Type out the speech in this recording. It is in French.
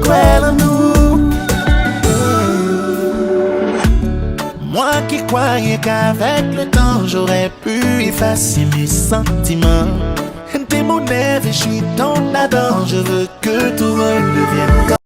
cruel en nous. Moi qui croyais qu'avec le temps j'aurais pu effacer mes sentiments. T'es mon rêve et je suis ton Adam. Je veux que tout redevienne comme